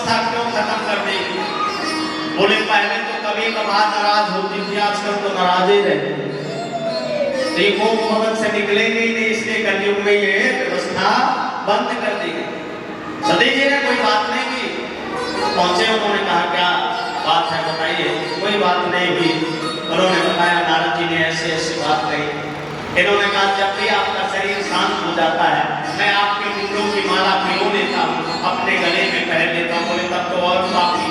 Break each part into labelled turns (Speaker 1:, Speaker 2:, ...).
Speaker 1: व्यवस्था क्यों खत्म कर दी? बोले पहले तो कभी कभार नाराज होती थी, आजकल तो नाराज ही रहती। तो ये मोह भवन से निकलेंगे ही नहीं, इसलिए कलयुग में ये व्यवस्था बंद कर दी गई। सती जी ने कोई बात नहीं की, पहुंचे, उन्होंने कहा क्या बात है बताइए। कोई बात नहीं हुई। उन्होंने बताया नारद जी ने ऐसे ऐसी बात कही। इन्होंने कहा जब भी आपका शरीर शांत हो जाता है मैं आपके मुंडों की माला भिगो लेता हूँ, अपने गले में पहन लेता हूँ। बोले तब तो और काफी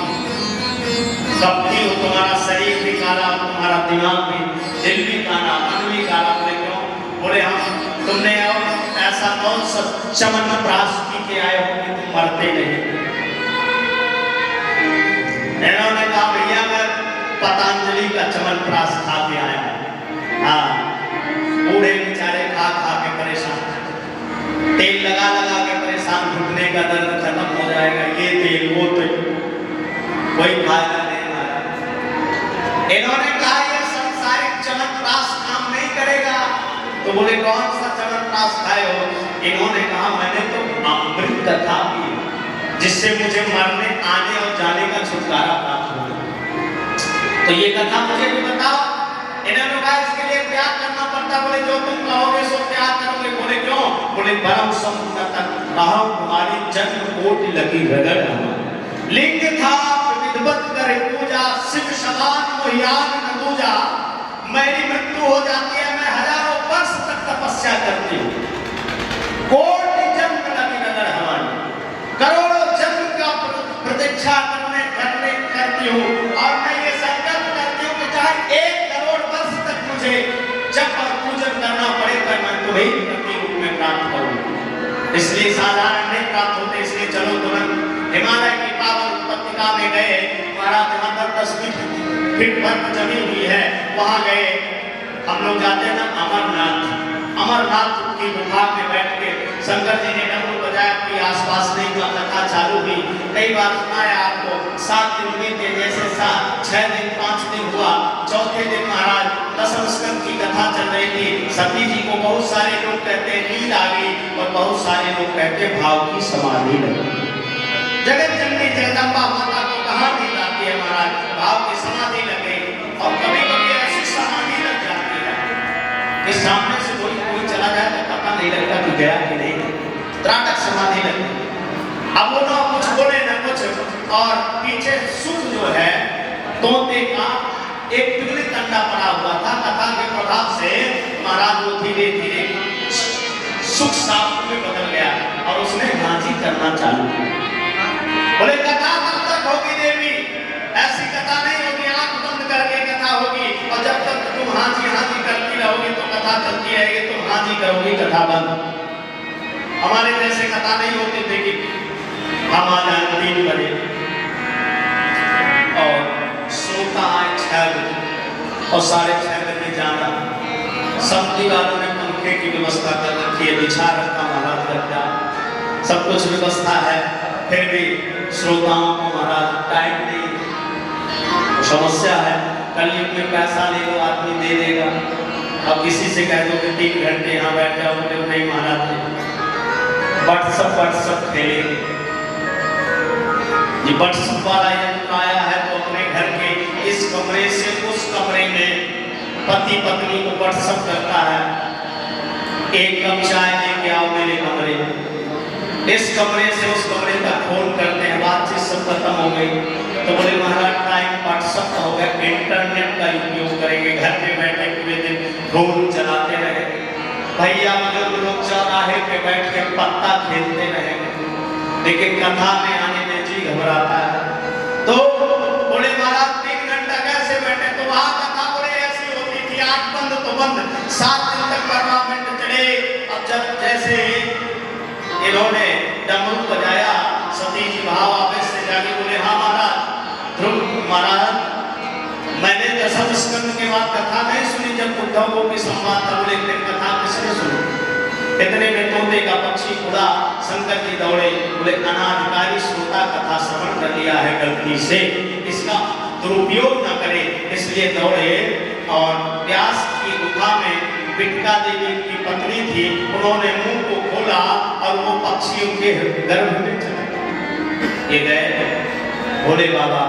Speaker 1: कपटी हो, तुम्हारा शरीर भी काला, तुम्हारा दिमाग भी, दिल भी काला, मन भी काला। बोले क्यों? बोले हम तुमने और ऐसा कौन सा चमनप्राश पी के आए हो कि तुम मरते नहीं? इन्होंने कहा भैया मैं पतंजलि का चमनप्राश खा के आया हूं। हाँ, बूढ़े बेचारे खा खा के परेशान, तेल लगा लगा के परेशान, घुटने का दर्द खत्म हो जाएगा, ये तेल वो तेल, कोई फायदा नहीं हमारा। इन्होंने कहा ये संसारिक चमनप्राश काम नहीं करेगा। तो बोले कौन सा चमनप्राश खाए हो? इन्होंने कहा मैंने तो अमृत कथा की, जिससे मुझे मरने आने और जाने का छुटकारा प्राप्त हो। तो ये कथा मुझे भी बताओ। इन्होंने कहा इसके लिए त्याग करना पड़ता। बोले जो तुम कहोगे सो त्याग करोगे। बोले क्यों? बोले परम समुन्नत राम तुम्हारी जन्म कोटि लगी रगड़ हमारी। लिंग था विधिवत कर पूजा, शिव समान मोहियान न दूजा। मेरी मृत्यु हो जाती है, मैं हजारों वर्ष तक तपस्या करती हूँ, कोटि जन्म लगी रगड़ हमारी, करोड़ों जन्म का प्रतीक्षा करती हूँ। और मैं ये संकल्प करती हूँ कि चाहे 1 करोड़ वर्ष तक मुझे जप और पूजन करना पड़े पर मैं तुम्हें प्रति रूप में प्राप्त करूँ। इसलिए साधारण नहीं प्राप्त होते, इसलिए चलो तुरंत हिमालय की पावन उपत्यका में गए। महाराज जहाँ पर 10 फीट बर्फ जमी हुई है वहां गए। हम लोग जाते ना अमरनाथ की गुफा में बैठ के शंकर जी ने डमरू बजाया, कोई आसपास नहीं हुआ, कथा चालू हुई। कई बार सुना है आपको, 7 दिन बीते, जैसे 6 दिन 5 दिन हुआ, चौथे दिन महाराज दशम स्कंद की कथा चल रही थी। सती जी को बहुत सारे लोग कहते हैं नींद आ गई, और बहुत सारे लोग कहते हैं भाव की समाधि लगी। जगत जननी जगदम्बा माता को कहाँ नींद आती है महाराज? भाव की समाधि लगे। और कभी कभी ऐसी समाधि लग जाती है कि सामने से कोई चला जाए तो पता नहीं लगता कि गया कि नहीं, त्राटक समाधि लगी। अब वो ना कुछ बोले ना कुछ, और पीछे सुख जो है तोते का एक पिघलित अंडा पड़ा हुआ था। कथा के प्रभाव से महाराज वो धीरे धीरे सुख साप में बदल गया और उसने हाजी करना चालू किया। बोले कथा तब तक होगी देवी, ऐसी कथा नहीं होगी, आंख बंद करके कथा होगी, और जब तक तुम हाजी हाजी करती रहोगी तो कथा चलती रहेगी, तुम हाजी करोगी कथा बंद। हमारे जैसे कथा नहीं होती थी कि हम आ जाए 3 बजे और श्रोता आए 6 बजे और 6:30 बजे जाना। सब दीवारों में पंखे की व्यवस्था कर रखी है, बिछा रखा महाराज करता, सब कुछ व्यवस्था है, फिर भी श्रोताओं को महाराज टाइम नहीं। समस्या है, कलयुग में पैसा ले लो आदमी दे देगा, अब किसी से कह दो कि 3 घंटे यहाँ बैठ जाओ, बोले नहीं महाराज व्हाट्सअप खेलेंगे। ये व्हाट्सअप वाला यंत्र आया है तो अपने घर के इस कमरे से उस कमरे में पति पत्नी को व्हाट्सअप करता है, 1 कप चाय लेके आओ मेरे कमरे, इस कमरे से उस कमरे तक फोन करते हैं, बातचीत सब खत्म हो गई। तो बोले महाराज टाइम व्हाट्सअप का हो गया, इंटरनेट का उपयोग करेंगे, घर में बैठे पूरे दिन फोन चलाते रहे। भैया बुजुर्ग लोग चौराहे पे बैठ के पत्ता खेलते रहेंगे, लेकिन कथा में आने में जी घबराता है। तो बोले महाराज 3 घंटा कैसे बैठे? तो वहां कथा बोले ऐसी होती थी, 8 बंद तो बंद, 7 दिन तक परमानेंट चले। अब जब जैसे इन्होंने डमरू बजाया, सती जी भाव आवेश से जाके बोले हाँ महाराज। ध्रुव महाराज मैंने दशम स्कंद के बाद कथा नहीं सुनी, जब उद्धव को भी संवाद था, बोले कथा किसने सुनी? इतने में तोते का पक्षी उड़ा, शंकर जी दौड़े, बोले अनाधिकारी श्रोता कथा श्रवण कर लिया है गलती से, इसका दुरुपयोग न करे, इसलिए दौड़े और व्यास की गुफा में बिटका देवी की पत्नी थी, उन्होंने मुंह को खोला और वो पक्षी उनके गर्भ में चला। ये गए भोले बाबा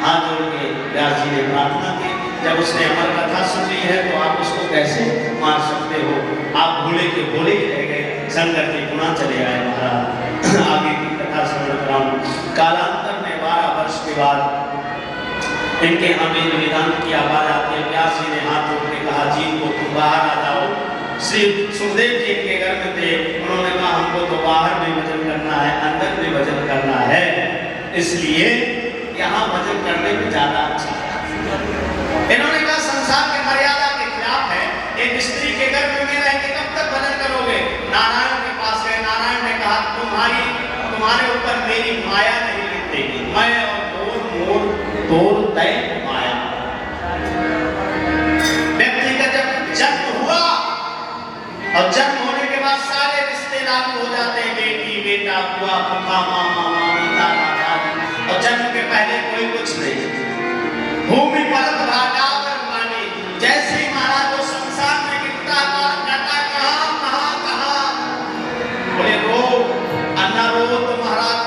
Speaker 1: हाथ जोड़ के व्यास जी ने प्रार्थना की, जब उसने अमर कथा सुन ली है तो आप उसको कैसे मार सकते हो? आप भोले के भोले ही रह गए, शंकर के गुना चले आए महाराज। आगे की कथा सुन रहा हूँ। कालांतर में 12 वर्ष के बाद इनके यहाँ वेद वेदांत की आवाज आती है। व्यास जी ने हाथ जोड़ के कहा, जी को तुम बाहर आ जाओ। श्री सुखदेव जी के घर में थे, उन्होंने कहा हमको तो बाहर भी भजन करना है, अंदर भी भजन करना है, इसलिए यहाँ भजन करने में ज्यादा अच्छा है। इन्होंने कहा संसार के मर्यादा के खिलाफ है, एक स्त्री के घर में रह के कब तक भजन करोगे? नारायण के पास गए, नारायण ने कहा तुम्हारे ऊपर मेरी माया नहीं गिरतेगी, मैं और मोर तोर तय माया। व्यक्ति का जब जन्म हुआ और जन्म होने के बाद सारे रिश्ते लागू हो जाते हैं, बेटी बेटा बुआ फूफा मामा मामी दादा दादी, और जन्म के पहले कोई कुछ नहीं। भूमि परत भागावर मानी, जैसे ही महाराज को संसार में गिरता कहाँ बोले रो अन्ना रो तो महाराज,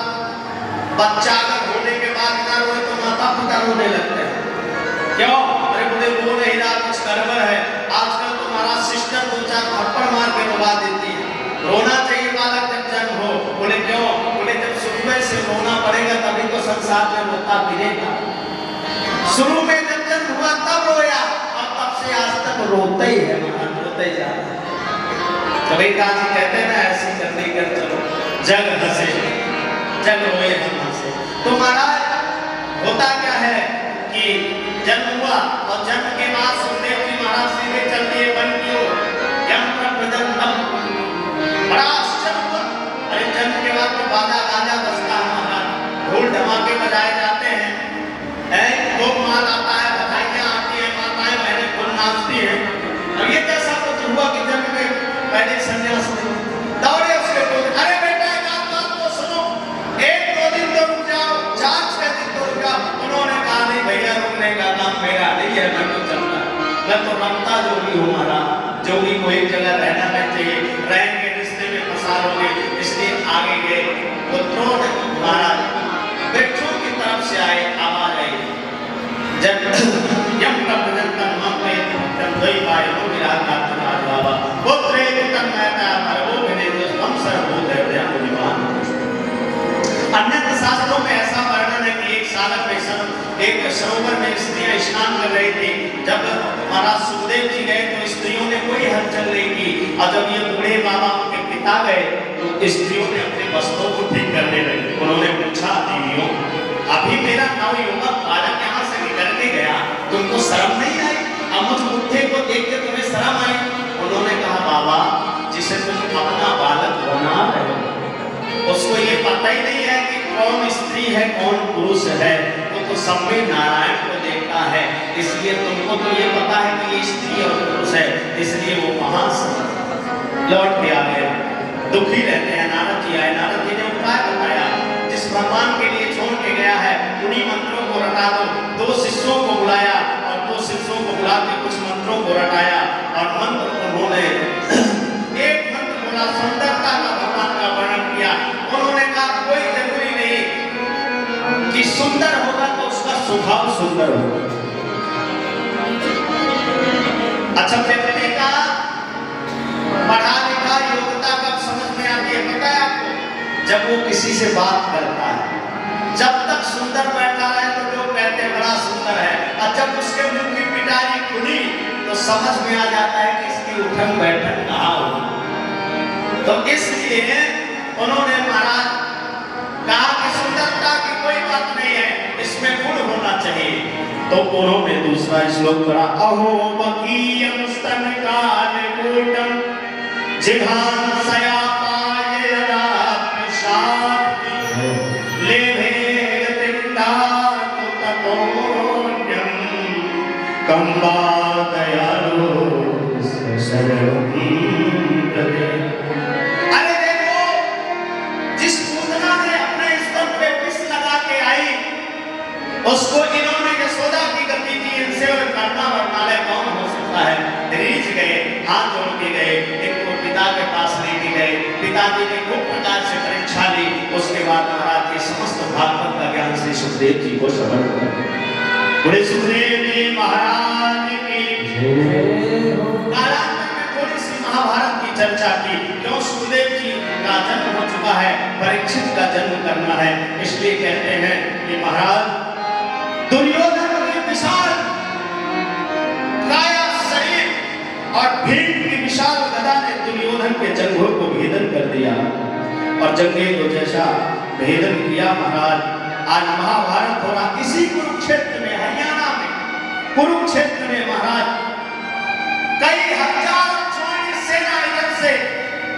Speaker 1: बच्चा अगर होने के बाद ना रोए तो माता पिता रोने लगते हैं। क्यों? अरे बोले रो नहीं रहा, कुछ गड़बड़ है। आजकल तो महाराज सिस्टर 2-4 थप्पड़ मार के रुला देती है। रोना चाहिए बालक जब जन्म हो। बोले क्यों? बोले जब सुबह से रोना पड़ेगा तभी तो संसार में रोता फिरेगा। शुरू में जब जन्म हुआ तब रोया, और तब से आज तक रोता ही है महाराज, रोता ही जा रहा है। कबीरदास जी कहते हैं ना, ऐसी करनी कर चलो जग हंसे जग रोए हम हंसे। तो महाराज होता क्या है कि जन्म हुआ और जन्म के बाद सुखदेव जी महाराज सीधे चल दिए वन की ओर। बड़ा आश्चर्य हुआ। अरे जन्म के बाद तो बाजा गाजा बजता है महाराज, ढोल धमाके बजाए जाते हैं, लोग माल आता है, बधाइयाँ आती है, माताएं बहनें फुल नाचती हैं। और ये कैसा कुछ हुआ कि जन्म में पहले संन्यास दौड़े उसके बोले, अरे बेटा एक बात तो सुनो, 1-2 दिन तो रुक जाओ, 4-6 दिन तो रुक जाओ। उन्होंने कहा नहीं भैया, रुकने का काम मेरा नहीं है, मैं तो चलता, मैं तो रमता जोगी हूँ महाराज। जोगी को एक जगह रहना नहीं चाहिए, रहेंगे रिश्ते में फंसाओगे, इसलिए आगे गए। पुत्रों ने महाराज वृक्षों की तरफ से आए, आवाज आई, जब यम प्रभजन तन मम पे तन दई पाए हो विराज नाथ बाबा पुत्रे तन मैं परवो विने जो हम सर्वभूत हृदय मुनिमान। अन्य शास्त्रों में ऐसा वर्णन है कि एक साधक में एक सरोवर में स्त्रियां स्नान कर रही थी। जब महाराज सुखदेव जी गए तो स्त्रियों ने कोई हलचल नहीं की, और जब ये बूढ़े बाबा उनके पिता गए तो स्त्रियों ने अपने वस्त्रों को ठीक करने लगी। उन्होंने पूछा, देवियों अभी मेरा नवयुवक बालक यहाँ से निकल के गया, तुमको शर्म नहीं आई? अब मुझ बुढ़े को देख के तुम्हें शर्म आई? उन्होंने कहा, बाबा जिसे तुम अपना बालक बना रहे हो उसको ये पता ही नहीं है कि कौन स्त्री है कौन पुरुष है, वो तो सब में नारायण को देखता है। इसलिए तुमको तो ये पता है कि ये स्त्री और पुरुष है, इसलिए वो वहां से लौट के आ गए। दुखी रहते हैं। नारद जी आए, नारद जी ने उपाय बताया, जिस भगवान के लिए छोड़ के गया है उन्हीं मंत्रों को रटा दो। 2 शिष्यों को बुलाया और 2 शिष्यों को बुला के कुछ मंत्रों को रटाया, और मंत्र उन्होंने एक मंत्र बोला, सुंदरता का भगवान का वर्णन किया। उन्होंने कहा कोई जरूरी नहीं कि सुंदर होगा तो उसका स्वभाव सुंदर होगा। अच्छा, व्यक्ति का पढ़ा लिखा योग्यता कब समझ में आती है पता है आपको? जब वो किसी से बात करता है। जब तक सुंदर बैठा रहे तो लोग कहते हैं बड़ा सुंदर है, और जब उसके मुंह की पिटारी खुली तो समझ में आ जाता है कि इसकी उठन बैठन कहाँ होगी। तो इसलिए उन्होंने महाराज कहा कि सुंदरता की कोई बात नहीं है, इसमें गुण होना चाहिए। तो उन्होंने दूसरा श्लोक पढ़ा, अहो बकीयम स्तन काल कूटम जिघान सया पाये रात लेभे तिंडा ततोन्यम कंबा दयालु शरणं प्रदे। अरे देखो, जिस पूतना ने अपने स्तन पे विष लगा के आई, उसको इन्होंने यशोदा की गति की, इनसे और करना वर्णालय कौन हो सकता है? रीझ गए, हाथ जोड़ के गए, इनको पिता के पास लेके गए। पिताजी ने खूब प्रकार से परीक्षा ली। उसके बाद महाराज के समस्त भागवत का ज्ञान श्री सुखदेव जी को समर्पित। बोले सुखदेव जी महाराज की कालांतर में थोड़ी सी महाभारत की चर्चा की। क्यों? सुखदेव जी का जन्म हो चुका है, परीक्षित का जन्म करना है, इसलिए कहते हैं कि महाराज दुर्योधन की विशाल काया शरीर और भीम की विशाल गदा ने दुर्योधन के जंघों को भेदन कर दिया और जंगे को जैसा भेदन किया महाराज। आज महाभारत हो रहा इसी कुरुक्षेत्र में, हरियाणा में कुरुक्षेत्र में महाराज कई हजार स्वामी सेना, इधर से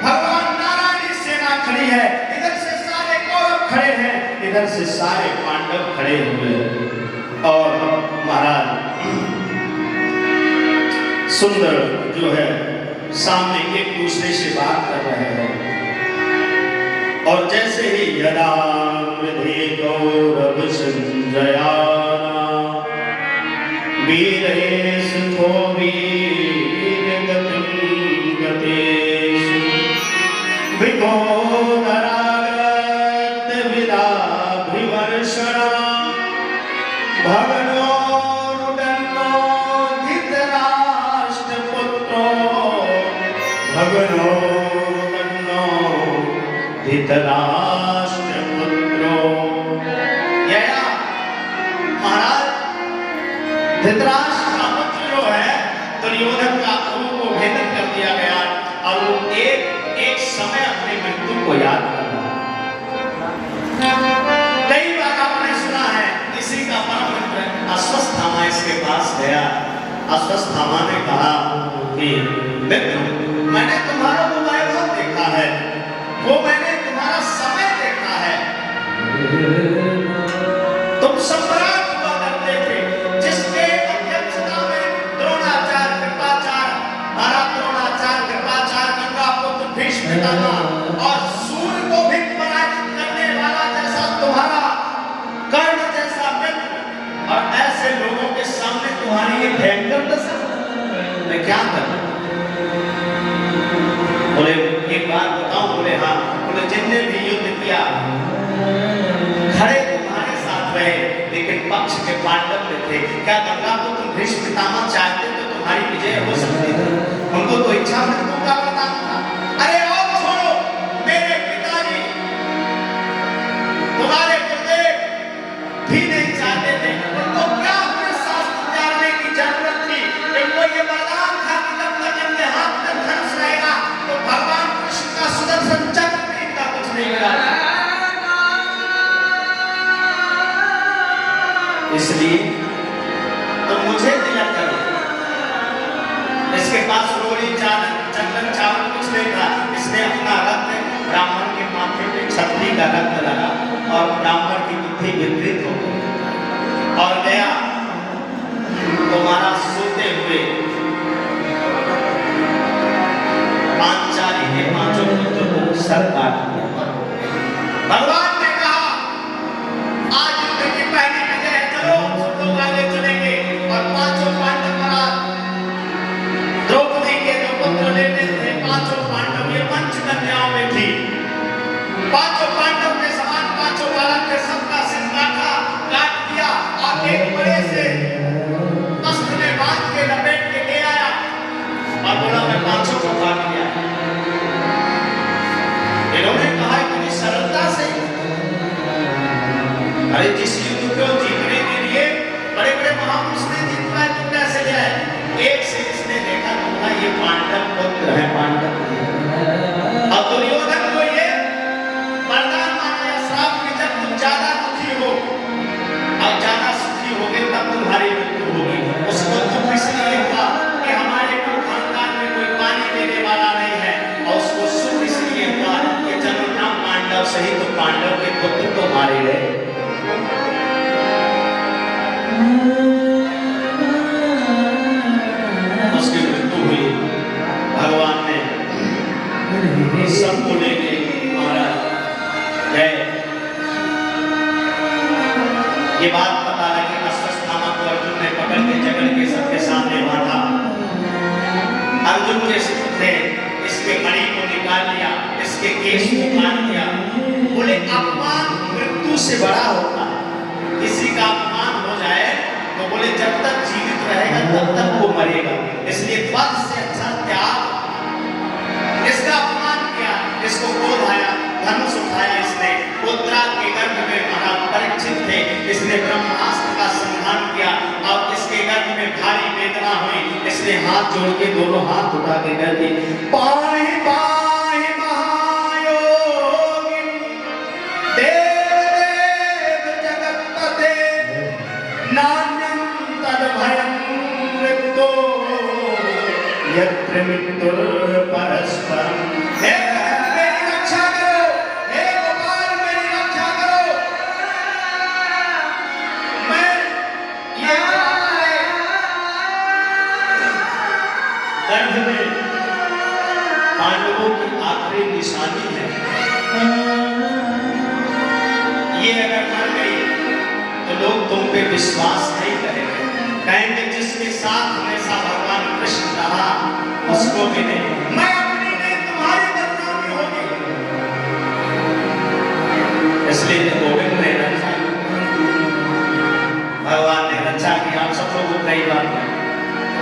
Speaker 1: भगवान नारायण की सेना खड़ी है, इधर से सारे कौरव खड़े हैं, इधर से सारे पांडव खड़े हुए और महाराज सुंदर जो है सामने एक दूसरे से बात कर रहे हैं। और जैसे ही यदा वृद्धि गौरव संजया वीरेषु को वीर गतेषु विघोररागत विदाभिवर्षणा भगनो रुदन्नो धृतराष्ट्रपुत्रो भगनो रुदन्नो धृतराष्ट्रपुत्रो। महाराज धृतराष्ट्र का पुत्र जो है दुर्योधन का को भेदन कर दिया गया और वो एक समय अपने मृत्यु को याद करना। कई बार आपने सुना है किसी का परम मित्र अश्वत्थामा इसके पास गया। अश्वत्थामा ने कहा कि मित्र, मैंने तुम्हारा वो वैभव देखा है, वो मैंने तुम्हारा समय देखा है, तुम सम्राट हुआ करते थे, जिसके अध्यक्षता में द्रोणाचार्य कृपाचार्य, महाराज द्रोणाचार्य कृपाचार्य, गंगा पुत्र भीष्म पितामह और सूर्य को भी पराजित करने वाला जैसा तुम्हारा कर्ण जैसा मित्र, और ऐसे लोगों के सामने तुम्हारी ये भयंकर दशा, मैं क्या करूं? बोले एक बात बताऊं? बोले हाँ। बोले जितने भी युद्ध किया खड़े तुम्हारे साथ रहे, लेकिन पक्ष के पांडव में थे। क्या गंगा को तुम भीष्म पितामह चाहते तो तुम्हारी विजय हो सकती थी? उनको तो इच्छा मृत्यु का वरदान था। अरे और छोड़ो, मेरे पिताजी तुम्हारे गुरुदेव भी नहीं चाहते थे, उनको क्या अपने शास्त्र जानने की जरूरत थी? इनको ये वरदान था कि जब तक इनके हाथ में धनुष रहेगा तो भगवान कृष्ण का सुदर्शन चक्र भी इनका कुछ नहीं मिला। इसलिए तो मुझे तिलक करो। इसके पास रोड़ी चंदन चावल कुछ नहीं था, इसने अपना रत्न ब्राह्मण के माथे पे छतरी का रत्न लगा और ब्राह्मण की बुद्धि विपरीत हो गई और गया तुम्हारा सोते हुए पांचाली के पांचों पुत्र को सर काट दिया। भगवान ने कहा आज युद्ध की पहली विजय, चलो सब लोग आगे चलेंगे। और पांचों पांडव महाराज द्रौपदी के जो पुत्र लेते थे, पांचों पांडव ये पंच कन्याओं में थी, पांचों पांडव के समान पांचों बालक के सबका सिर काट दिया और एक बड़े से वस्त्र में बांध के लपेट के ले आया और बोला मैं पांचों को काट दिया। इन्होंने कहा इतनी सरलता से, अरे जिस युद्ध को जीतने के लिए बड़े बड़े महापुरुष ने जीतना है तो कैसे लिया है? एक से इसने देखा तो ये पांडव पुत्र है, पांडव। और दुर्योधन को ये वरदान माना या श्राप कि जब तुम ज्यादा दुखी हो और ज्यादा सुखी होगे तब तुम्हारी मृत्यु होगी। उसको दुख इसलिए हुआ कि हमारे खानदान में कोई पानी देने वाला नहीं है, और उसको सुख इसलिए हुआ कि जब ना पांडव सही तो पांडव के पुत्र तो मारे गए। उसकी मृत्यु हुई। भगवान ने सबको लेके मारा गए। ये बात पता लगी अश्वत्थामा को अर्जुन ने पकड़ के जगड़ के सबके सामने बांधा। अर्जुन के ने इसके मणि को निकाल लिया, इसके केश को काट दिया। बोले अपमान मृत्यु से बड़ा होता है। हाथ जोड़ के दोनों हाथ उठा के कहती पाहि पाहि महायोगिन देव जगत्पते नान्यं तद्भयं मृत्यो यत्र मृत्युर् परस्परम्। हे मेरी रक्षा करो, हे गोपाल मेरी रक्षा करो। मैं ये गर्भ में पांडवों की आखिरी निशानी है, ये अगर मर गई तो लोग तुम पे विश्वास नहीं करेंगे, कहेंगे जिसके साथ हमेशा भगवान कृष्ण रहा उसको भी नहीं। मैं अपनी नहीं तुम्हारी बदनामी होगी, इसलिए तो गोविंद ने रक्षा की, भगवान ने रक्षा की। आप सब लोगों को कई बार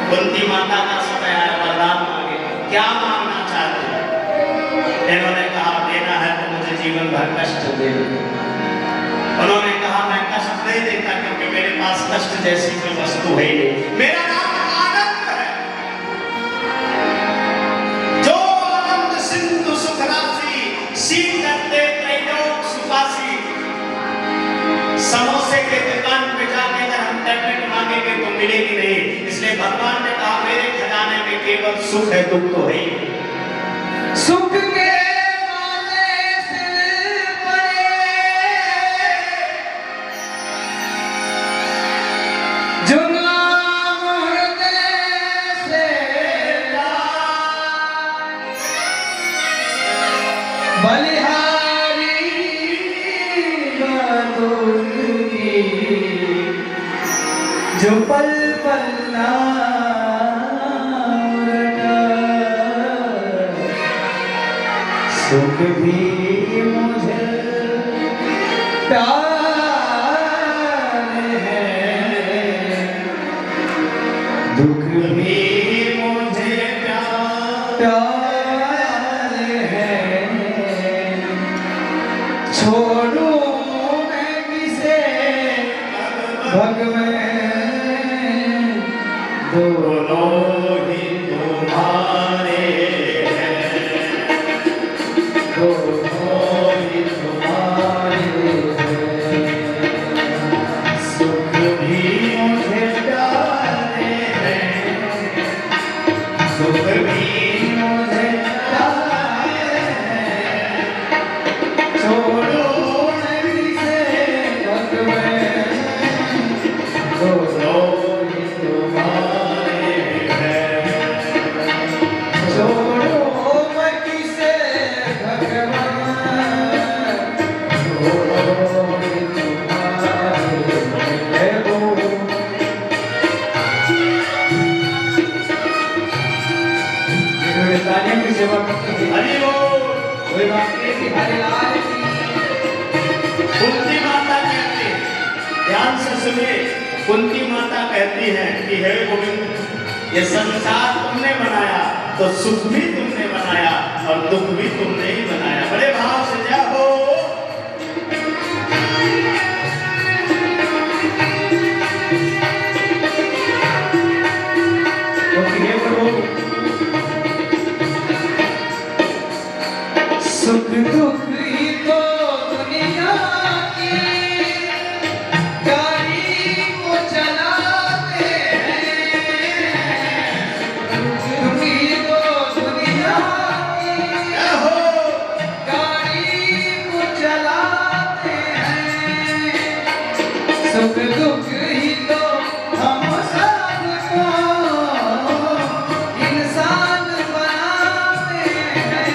Speaker 1: कुंती माता का समय आया, वरदान मांगे, क्या मांगना चाहते हो? इन्होंने कहा देना है तो मुझे जीवन भर कष्ट दे। उन्होंने कहा मैं कष्ट नहीं देता क्योंकि मेरे पास कष्ट जैसी कोई वस्तु है ही नहीं, मेरा नाम आनंद है। जो आनंद सिंधु सुख राशि शीतते त्रैलोक सुखासी। समोसे के दुकान पे जाके अगर हम टैबलेट मांगेंगे तो मिलेगी नहीं, इसलिए भगवान ने कहा मेरे खजाने में केवल सुख है, दुख तो है ही। सुख के माले सिर पड़े, जो नाम हृदय से बलिहारी बदोगी, जो पल पल सुख भी मुझे प्यार है, दुख भी मुझे प्यार है। छोड़ूं मैं किसे भगवान, दोनों ही तुम्हारे हैं, दोनों ही तुम्हारे हैं। सुख भी मुझे प्यारे हैं, सुख भी मुझे प्यारे हैं। छोड़ो नहीं से भगवान, दोनों ही तुम्हारे हैं। छोड़ो मैं किसे भगवान, दोनों ही तुम्हारे हैं। तालियों की सेवा करते हैं। हरि बोल। कोई बात नहीं कि हरि लाल की। कुंती माता कहती है, ध्यान से सुनिए, कुंती माता कहती है कि हे गोविंद, ये संसार तुमने बनाया तो सुख भी तुमने बनाया और दुख भी तुमने ही बनाया। बड़े भाव से जाओ। सुख दुख ही तो दुनिया की गाड़ी को चलाते हैं, सुख ही तो दुनिया की गाड़ी को चलाते हैं। सुख दुख ही तो हम सबको इंसान बनाते हैं,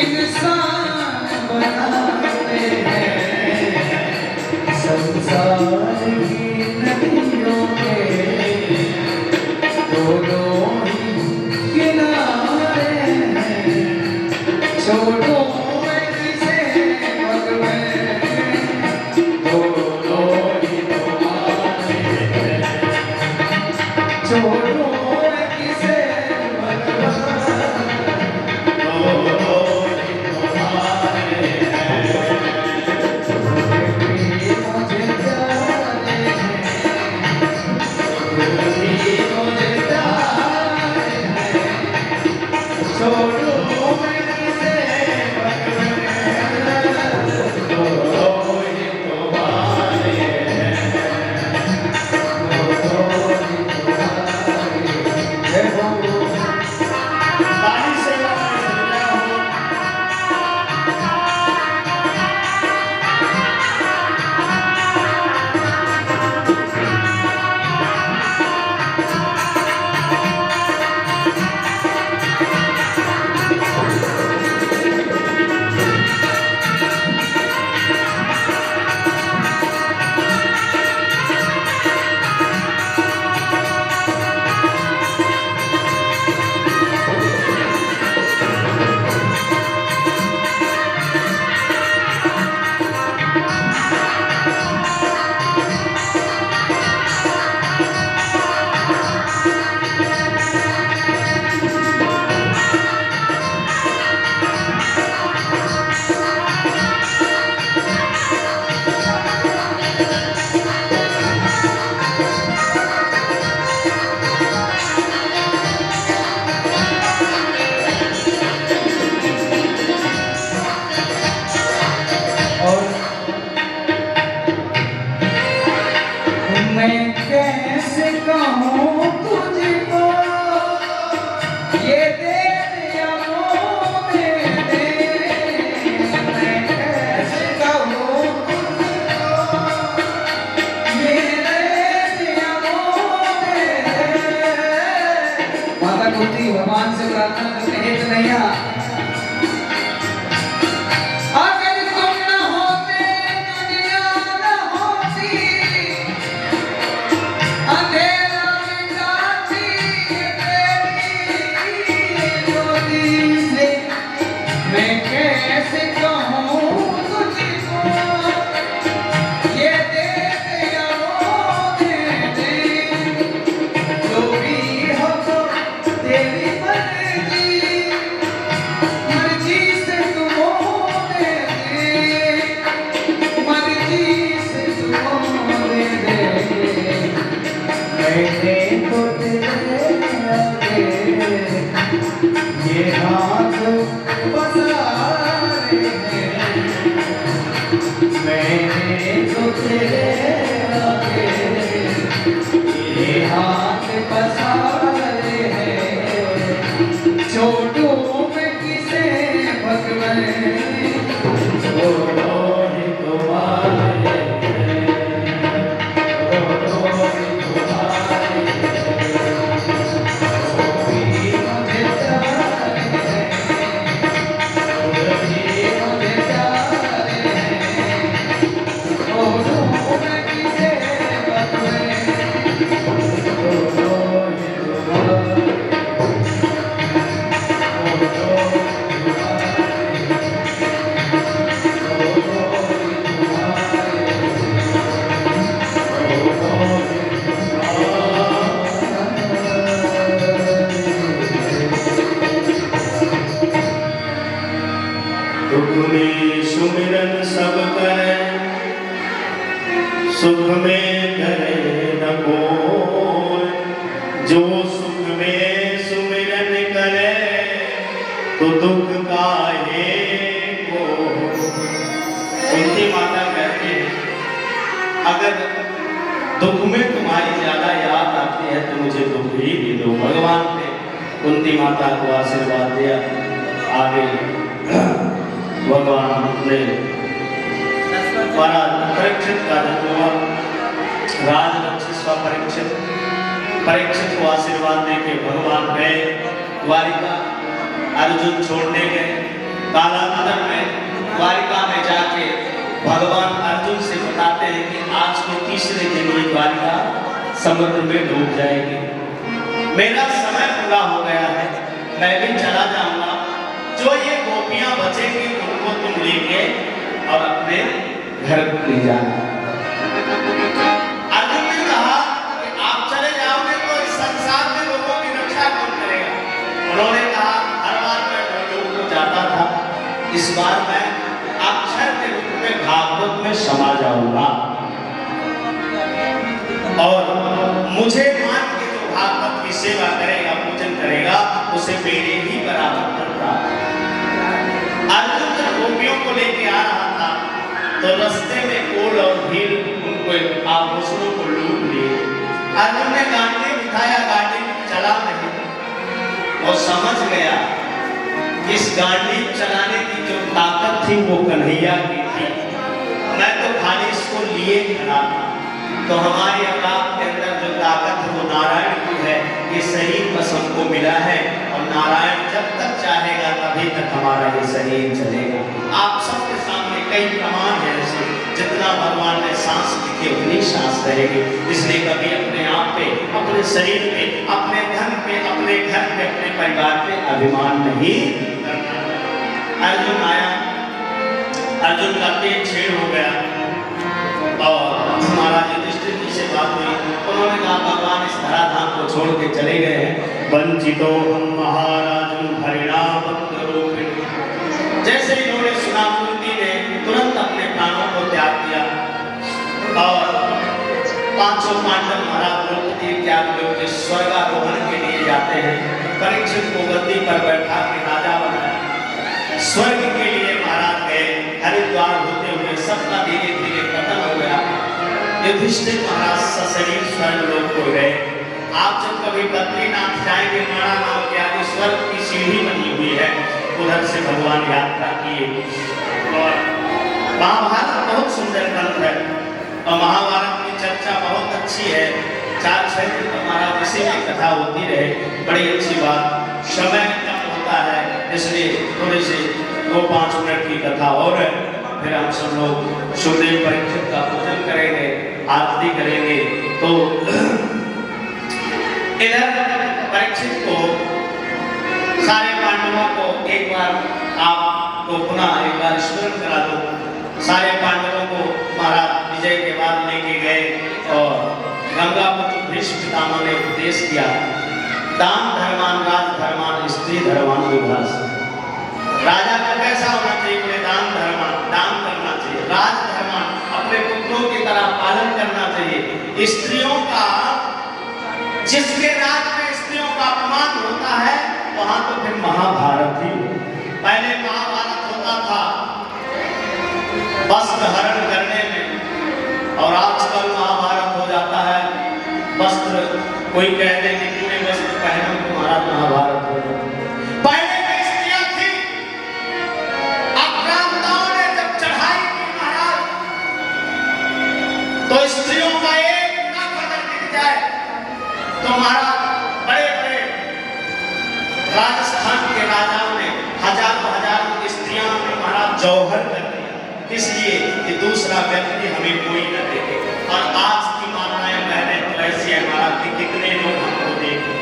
Speaker 1: इंसान बनाते हैं। संसार की नदियों के दोनों ही किनारे हैं। छोड़ो मैं किसे भगवान, दोनों ही तुम्हारे हैं। छोड़ो मैं किसे भगवान, दोनों ही तुम्हारे हैं। मुझे प्यार
Speaker 2: मैं कैसे कहूँ तुझको ये दे दिया वो दे दे, मैं कैसे कहूँ तुझको ये दे दिया वो दे दे। माता कुंती भगवान से प्रार्थना करते हैं कन्हैया, ये हाथ पसारे हैं, मैंने तो तेरे आगे ये हाथ पसारे हैं। छोटू में किसे भगवान
Speaker 1: सुमिरन सब करे सुख में करे न कोई, जो सुख में सुमिरन करे तो दुख काहे को। कुंती माता कहती है अगर दुख में तुम्हारी ज्यादा याद आती है तो मुझे दुख ही दे दो। भगवान ने कुंती माता को आशीर्वाद दिया। आगे भगवान ने परीक्षित का जन्म हुआ, राजरक्षिस्वा परीक्षित को आशीर्वाद देके भगवान गए द्वारिका, अर्जुन छोड़ने गए। कालांतर में द्वारिका में जाके भगवान अर्जुन से बताते हैं कि आज के तीसरे दिन ये द्वारिका समुद्र में डूब जाएगी, मेरा समय पूरा हो गया है, मैं भी चला जाऊंगा। जो ये गोपियां बचेंगी उनको तुम लेके और अपने घर ले जाना। अर्जुन ने कहा कि आप चले जाओगे तो इस संसार में लोगों की रक्षा कौन करेगा। उन्होंने कहा हर बार मैं लोगों को जाता था, इस बार मैं अक्षर के रूप में भागवत में समा जाऊंगा और मुझे मान के जो भागवत की सेवा करेगा, पूजन करेगा, उसे मेरे ही बराबर करता। अर्जुन जब गोपियों को लेके आ रहा था तो रास्ते में ओल और भीड़ उनको आभूषणों को लूट लिए। अर्जुन ने गाड़ी उठाया, गाड़ी चला नहीं और समझ गया इस गाड़ी चलाने की जो ताकत थी वो कन्हैया की थी, मैं तो खाली इसको लिए खड़ा था। तो हमारी औलाद के अंदर जो ताकत है वो नारायण की है, ये शरीर बस हमको मिला है और नारायण जब तक चाहेगा तभी तक हमारा ये शरीर चलेगा। आप सबके सामने कई प्रमाण है ऐसे, जितना भगवान ने सांस दी उतनी सांस रहेगी। इसलिए कभी अपने आप पे, अपने शरीर पे, अपने धन पे, अपने घर पे, अपने परिवार पे अभिमान नहीं करना। अर्जुन आया, अर्जुन का पेट छेड़ हो गया और महाराज युधिष्ठिर जी से बात हुई। उन्होंने कहा भगवान इस धराधाम को छोड़ के चले गए हैं। वंचितो हम महाराज हरिणा भक्त रूपिणी। जैसे इन्होंने सुना कुंती ने तुरंत अपने प्राणों को त्याग दिया और 500 पांडव महाराज द्रौपदी त्याग करके स्वर्गारोहण के लिए जाते हैं। परीक्षित को गद्दी पर बैठा के राजा बनाया। स्वर्ग के लिए महाराज गए। हरिद्वार होते हुए सबका धीरे धीरे पतन हो गया। युधिष्ठिर महाराज सशरीर स्वर्ग लोक को गए। आप जब कभी बद्रीनाथ जाएंगे, माणा नाम के आगे स्वर्ग की सीढ़ी बनी हुई है, उधर से भगवान यात्रा किए। और महाभारत बहुत सुंदर ग्रंथ है और महाभारत की चर्चा बहुत अच्छी है। 4-6 दिन महाराज इसी में कथा होती रहे, बड़ी अच्छी बात। समय कम होता है इसलिए थोड़ी सी 2-5 मिनट की कथा और है, फिर हम सब लोग सुखदेव परीक्षित का पूजन करेंगे, आरती करेंगे। तो इधर परीक्षित को सारे पांडवों को एक बार आपको पुनः एक बार स्मरण करा दो। सारे पांडवों को महाराज विजय के बाद लेके गए और गंगापुत्र भीष्म पितामह ने उपदेश किया, दान धर्मान राज धर्मान स्त्री धर्मान विभास। राजा को कैसा होना चाहिए? बोले दान धर्मान, दान करना चाहिए। राज धर्मान, अपने पुत्रों की तरह पालन करना चाहिए। स्त्रियों का, जिसके राज में स्त्रियों का अपमान होता है वहां तो फिर महाभारत ही। पहले महाभारत होता था वस्त्र हरण करने में, और आजकल महाभारत हो जाता है वस्त्र, कोई कहते कि पूरे वस्त्र पहनो तुम्हारा महाभारत हो जाता। पहले की स्त्रियां थी, आक्रांताओं ने जब चढ़ाई की महाराज, तो स्त्रियों का एक नख अगर दिख जाए तो महाराज बड़े बड़े राजस्थान के राजाओं ने हजारों स्त्रियों ने महाराज जौहर कर दिया, इसलिए कि दूसरा व्यक्ति हमें कोई न देखे। और आज की माताएं बहनें तो ऐसी है महाराज कि कितने लोग हमको देखें।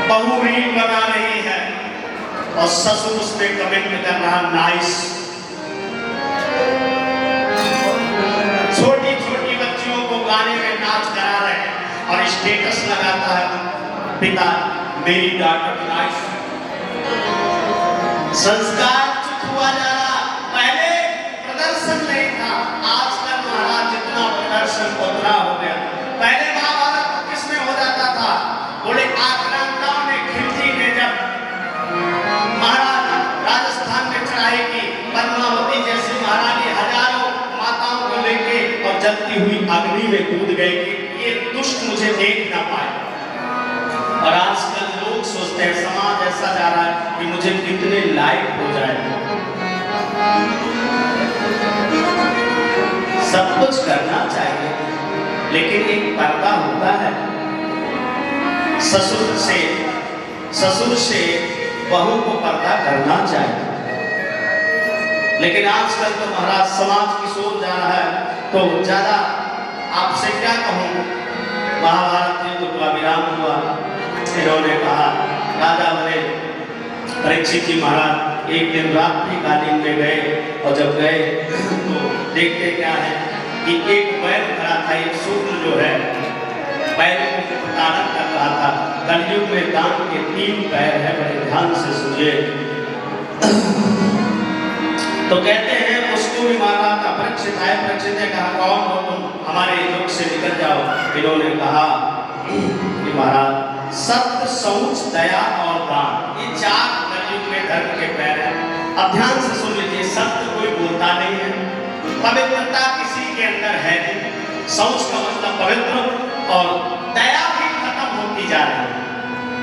Speaker 1: बहू रील बना रही है और ससुर उस पे कमेंट कर रहा नाइस। छोटी छोटी बच्चियों को गाने में नाच करा रहे हैं और स्टेटस लगाता है पिता मेरी डॉटर नाइस। संस्कार चुप हुआ जा रहा। पहले प्रदर्शन नहीं था, आजकल महाराज जितना प्रदर्शन उतना हो गया। पहले महाभारत किसमें हो जाता था? बोले आक्रांताओं ने खिलजी ने जब महाराज राजस्थान में चढ़ाई की, पद्मावती जैसी महारानी हजारों माताओं को लेके और जलती हुई अग्नि में कूद गए कि ये दुष्ट मुझे देख ना पाए। और आजकल लोग सोचते हैं, समाज ऐसा जा रहा है कि मुझे कितने लाइक हो जाए। सब कुछ करना चाहिए लेकिन एक पर्दा होता है। ससुर से बहू को पर्दा करना चाहिए, लेकिन आजकल तो महाराज समाज की सोच जा रहा है। तो ज्यादा आपसे क्या कहूँ, महाभारत युद्ध का विराम हुआ, इन्होंने कहा राजा बने परीक्षित जी महाराज एक दिन रात्रि कालीन में गए, और जब गए तो देखते क्या है कि एक बैल खड़ा था, एक सूत्र जो है बैल को प्रताड़न कर रहा था। कलयुग में दान के 3 पैर है, बड़े ध्यान से सुनिए। तो कहते हैं उसको भी मारा था। परीक्षित आए, परीक्षित ने कहा कौन हो तुम, हमारे युग से निकल जाओ। इन्होंने कहा कि महाराज सत्य, शौच, दया और दान, ये 4 कलयुग में धर्म के पैर हैं। अब ध्यान से सुन लीजिए, सत्य कोई बोलता नहीं है, पवित्रता किसी के अंदर है नहीं, शौच का मतलब पवित्र, और दया भी खत्म होती जा रही है।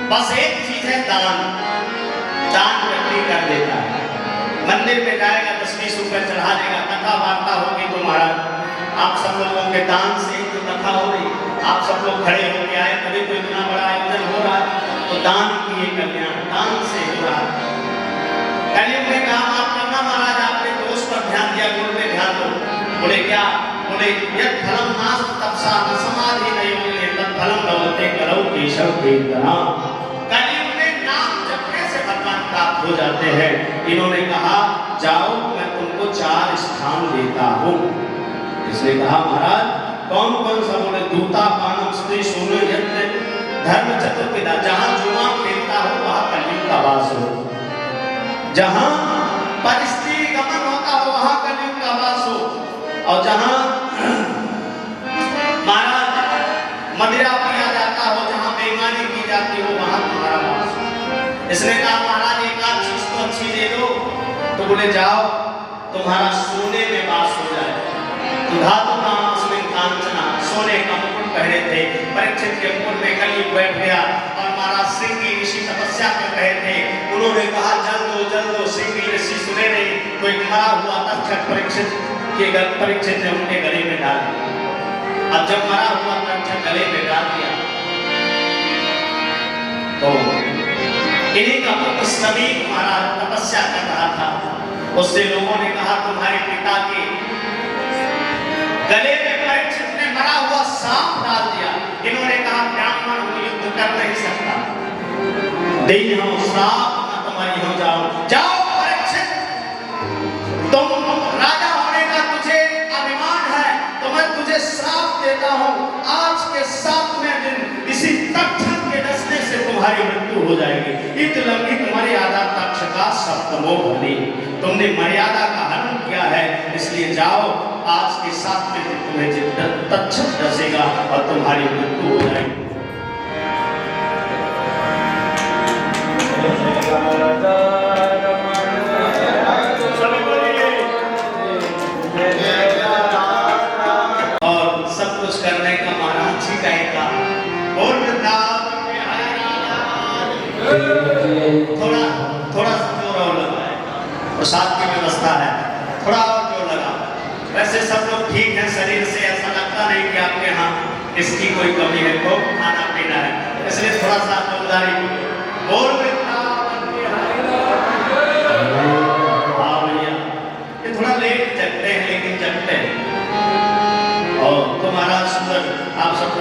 Speaker 1: बस एक चीज है दान, दान व्यक्ति कर देता है। मंदिर में जाएगा 10-20 रुपए चढ़ा देगा, कथा वार्ता होगी तो महाराज आप सब लोगों के दान से जो कथा हो रही, आप सब लोग खड़े होके आए तभी तो इतना बड़ा आयोजन हो रहा है। तो दान किए कल्याण, दान से हो रहा है। कलयुग में काम आप करना महाराज, आपने दोष पर ध्यान दिया, गुरु पे ध्यान दो। बोले क्या? बोले यद फलम नास्ति तपसा न समाधि नहीं मिले तद फलम भवते कलौ केशव कीर्तना। कलयुग में नाम जपने से भगवान प्राप्त हो जाते हैं। इन्होंने कहा जाओ मैं तुमको 4 स्थान देता हूँ। इसने कहा महाराज कौन कौन सा? बोले दूता पानम स्त्री सोने यज्ञ धर्म चतुर्विधा। जहाँ जुआ खेलता हो वहाँ कलयुग का वास हो, जहाँ परिस्थिति गमन होता हो वहाँ कलयुग का वास हो, और जहाँ महाराज मदिरा पिया जाता हो, जहाँ बेईमानी की जाती हो वहाँ तुम्हारा वास हो। इसने कहा महाराज एक आध चीज तो अच्छी दे दो। तो बोले जाओ तुम्हारा सोने में धातु नामस्मिन् कांचना, सोने का मुकुट पहने थे। परीक्षित के मुकुट में कलयुग बैठ गया और महाराज श्रृंगी ऋषि तपस्या कर रहे थे। उन्होंने कहा जल दो। श्रृंगी ऋषि सुने नहीं तो एक मरा हुआ तक्षक परीक्षित ने उनके गले में डाल दिया। अब जब मरा हुआ तक्षक गले में डाल दिया तो इन्हीं का पुत्र समीर महाराज तपस्या कर रहा था। उससे लोगों ने कहा तुम्हारे पिता के गले में परीक्षित ने मरा हुआ सांप डाल दिया। इन्होंने कहा ब्राह्मण युद्ध कर नहीं सकता, देवी हो श्राप ना तुम्हारी हो जाओ परीक्षित, तुम राजा होने का तुझे अभिमान है तो मैं तुझे श्राप देता हूं। आज के 7वें दिन इसी तक्षक के डसने से तुम्हारी मृत्यु हो जाएगी। इत लंघित मर्यादा तक्षका सप्तमो बलि, तुमने मर्यादा का हनन किया है, इसलिए जाओ आज के 7वें दिन तुम्हें तक्षक डसेगा और तुम्हारी मृत्यु हो जाएगी। और सब कुछ करने का महाराज जी का एक काम, और थोड़ा सा जोर और लगाए, प्रसाद की व्यवस्था है, थोड़ा और जोर लगा। वैसे सब लोग ठीक हैं शरीर से, ऐसा लगता नहीं कि आपके यहाँ इसकी कोई कमी है, खूब खाना पीना है, इसलिए थोड़ा सा जोरदारी बोल ये थोड़ा लेट जगते हैं लेकिन जगते हैं। और तुम्हारा सुंदर आप सब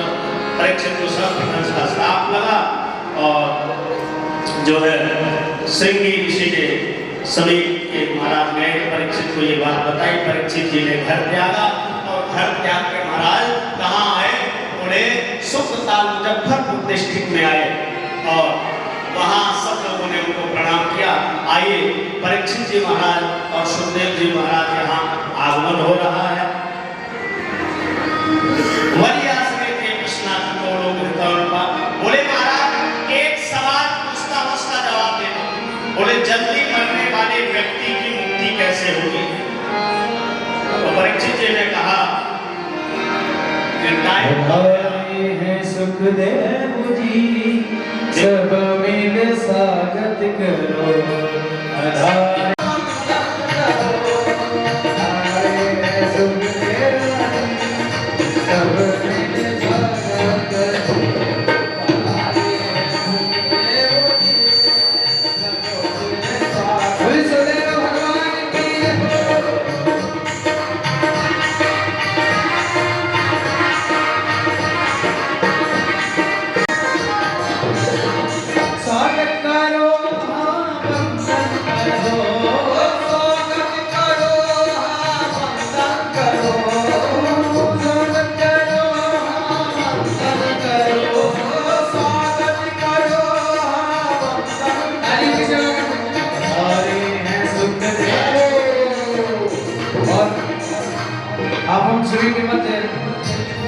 Speaker 1: परीक्षित को सब का श्राप लगा और जो है श्रृंगी ऋषि ने समीप के महाराज गए, परीक्षित को ये बात बताई। परीक्षित जी ने घर त्यागा और घर त्याग के महाराज कहाँ आए, उन्हें सुखताल मुजफ्फरपुर डिस्ट्रिक्ट में आए और वहाँ सब लोगों ने उनको प्रणाम किया। आइए परीक्षित जी महाराज और सुखदेव जी महाराज यहाँ आगमन हो रहा है। बोले महाराज एक सवाल पूछता उसका जवाब देना। बोले जल्दी मरने वाले व्यक्ति की मुक्ति कैसे होगी? तो परीक्षित जी ने कहा
Speaker 2: है सुखदेव जी सब मिल स्वागत करो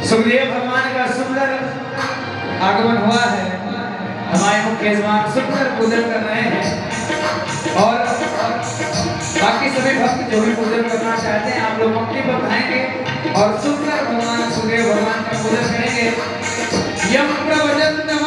Speaker 2: सुखदेव भगवान का सुंदर आगमन हुआ है। हमारे मुख्य यजमान सुंदर पूजन कर रहे हैं और बाकी सभी भक्त जो भी पूजन करना चाहते हैं आप लोग पंक्ति पर खाएंगे और सुंदर भगवान सुखदेव भगवान का पूजन करेंगे। यम प्रवचन करो